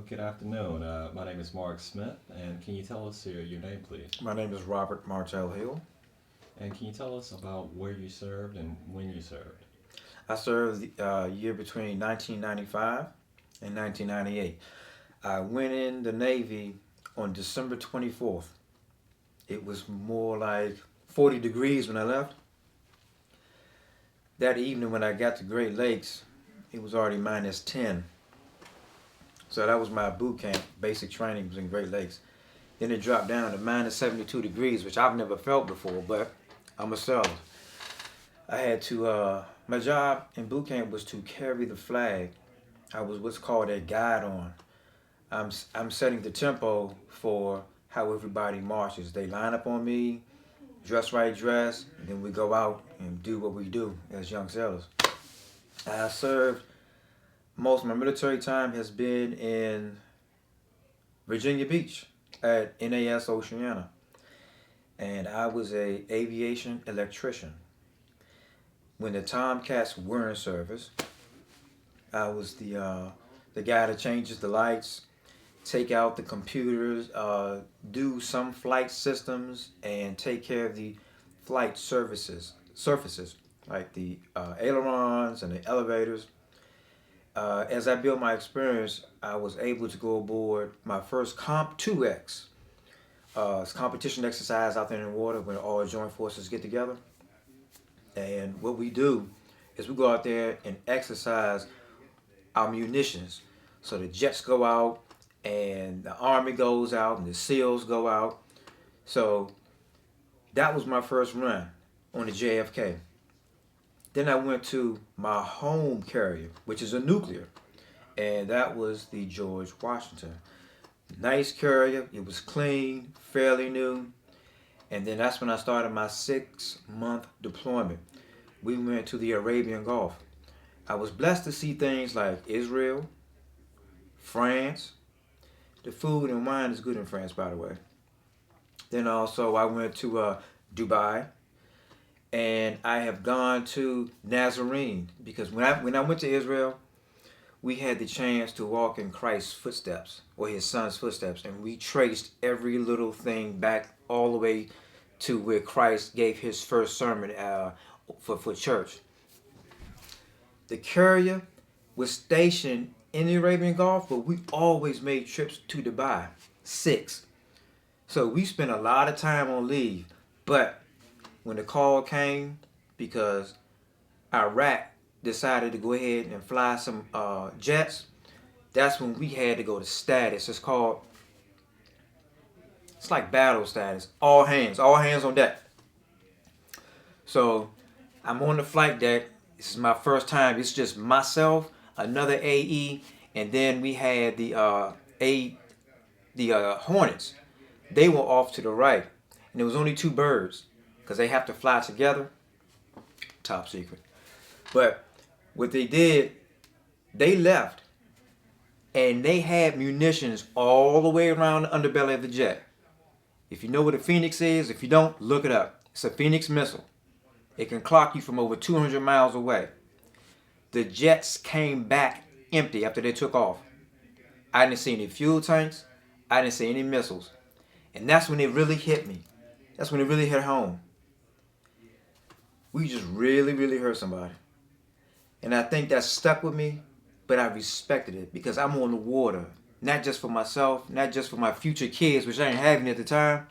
good afternoon. My name is Mark Smith, and can you tell us your name, please? My name is Robert Martell Hill. And can you tell us about where you served and when you served? I served the year between 1995 and 1998. I went in the Navy on December 24th. It was more like 40 degrees when I left. That evening when I got to Great Lakes, it was already minus 10. So that was my boot camp. Basic training was in Great Lakes. Then it dropped down to minus 72 degrees, which I've never felt before, but I'm a sailor. I had to, my job in boot camp was to carry the flag. I was what's called a guidon. I'm setting the tempo for how everybody marches. They line up on me, dress right dress, and then we go out and do what we do as young sailors. I served, most of my military time has been in Virginia Beach at NAS Oceana. And I was a aviation electrician. When the Tomcats were in service, I was the guy that changes the lights, take out the computers, do some flight systems, and take care of the flight surfaces like the ailerons and the elevators. As I built my experience, I was able to go aboard my first Comp 2X. It's competition exercise out there in the water when all joint forces get together. And what we do is we go out there and exercise our munitions. So the jets go out and the Army goes out and the SEALs go out. So that was my first run on the JFK. Then I went to my home carrier, which is a nuclear, and that was the George Washington. Nice carrier, it was clean, fairly new, and then that's when I started my 6-month deployment. We went to the Arabian Gulf. I was blessed to see things like Israel, France. The food and wine is good in France, by the way. Then also I went to Dubai. And I have gone to Nazarene because when I went to Israel, we had the chance to walk in Christ's footsteps or his son's footsteps, and we traced every little thing back all the way to where Christ gave his first sermon for church. The carrier was stationed in the Arabian Gulf, but we always made trips to Dubai, 6. So we spent a lot of time on leave, but when the call came, because Iraq decided to go ahead and fly some jets, that's when we had to go to status. It's like battle status. All hands on deck. So I'm on the flight deck. This is my first time. It's just myself, another AE, and then we had the Hornets. They were off to the right, and there was only 2 birds, because they have to fly together. Top secret. But what they did, they left and they had munitions all the way around the underbelly of the jet. If you know what a Phoenix is, if you don't, look it up. It's a Phoenix missile. It can clock you from over 200 miles away. The jets came back empty after they took off. I didn't see any fuel tanks. I didn't see any missiles. And that's when it really hit me. That's when it really hit home. We just really hurt somebody. And I think that stuck with me, but I respected it because I'm on the water. Not just for myself, not just for my future kids, which I didn't have any at the time.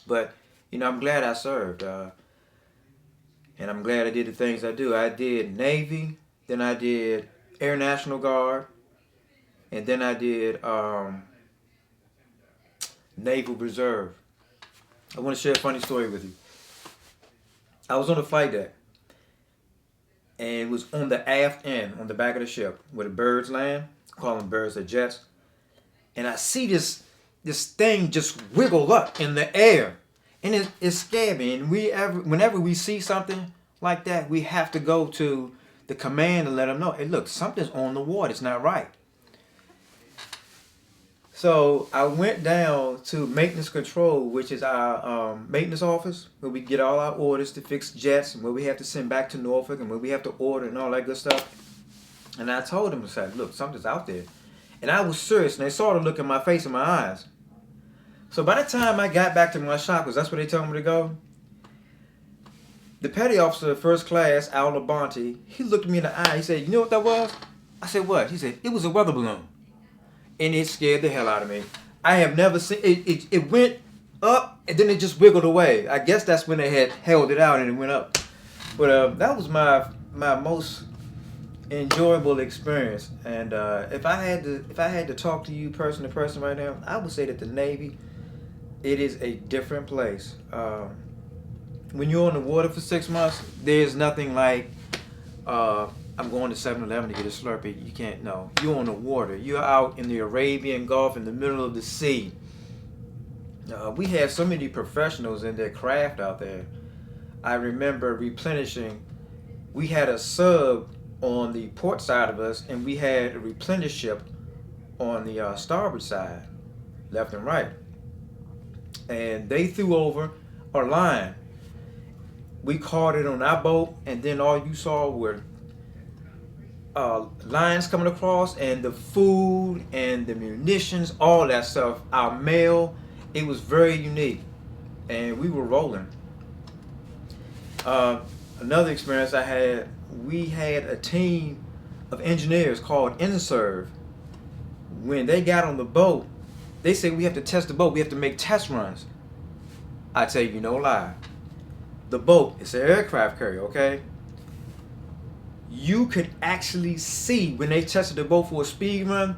But, I'm glad I served. And I'm glad I did the things I do. I did Navy, then I did Air National Guard, and then I did Naval Reserve. I want to share a funny story with you. I was on the flight deck, and it was on the aft end, on the back of the ship, where the birds land. Call them birds, they're jets. And I see this thing just wiggle up in the air, and it scared me. And whenever we see something like that, we have to go to the command and let them know, hey, look, something's on the water. It's not right. So I went down to maintenance control, which is our maintenance office, where we get all our orders to fix jets and where we have to send back to Norfolk and where we have to order and all that good stuff. And I told him, I said, look, something's out there. And I was serious, and they saw the look in my face and my eyes. So by the time I got back to my shop, because that's where they told me to go, the petty officer of first class, Al Labonte, he looked me in the eye. He said, "You know what that was?" I said, "What?" He said, "It was a weather balloon." And it scared the hell out of me. I have never seen it. It went up, and then it just wiggled away. I guess that's when they had held it out and it went up. But that was my most enjoyable experience. And if I had to talk to you person to person right now, I would say that the Navy, it is a different place. When you're on the water for 6 months, there's nothing like I'm going to 7-Eleven to get a Slurpee. You can't, no. You're on the water. You're out in the Arabian Gulf in the middle of the sea. We had so many professionals in their craft out there. I remember replenishing. We had a sub on the port side of us, and we had a replenish ship on the starboard side, left and right. And they threw over a line. We caught it on our boat, and then all you saw were lines coming across, and the food and the munitions, all that stuff, our mail. It was very unique, and we were rolling. Another experience I had, we had a team of engineers called InServe. When they got on the boat, they said we have to test the boat, we have to make test runs. I tell you no lie. The boat, it's an aircraft carrier, okay? You could actually see, when they tested the boat for a speed run,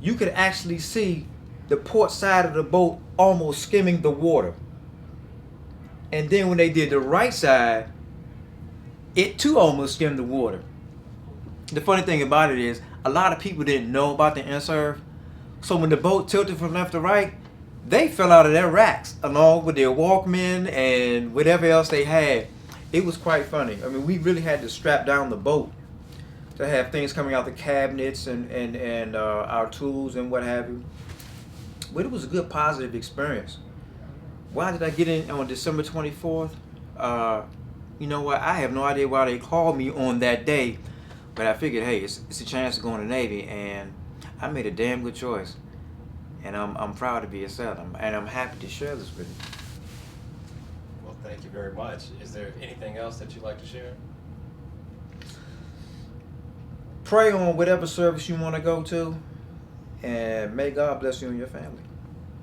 you could actually see the port side of the boat almost skimming the water. And then when they did the right side, it too almost skimmed the water. The funny thing about it is, a lot of people didn't know about the InServe. So when the boat tilted from left to right, they fell out of their racks along with their Walkman and whatever else they had. It was quite funny. I mean, we really had to strap down the boat to have things coming out the cabinets and our tools and what have you. But it was a good, positive experience. Why did I get in on December 24th? You know what? I have no idea why they called me on that day. But I figured, hey, it's a chance to go in the Navy, and I made a damn good choice. And I'm proud to be a sailor, and I'm happy to share this with you. Well, thank you very much. Is there anything else that you'd like to share? Pray on whatever service you want to go to, and may God bless you and your family.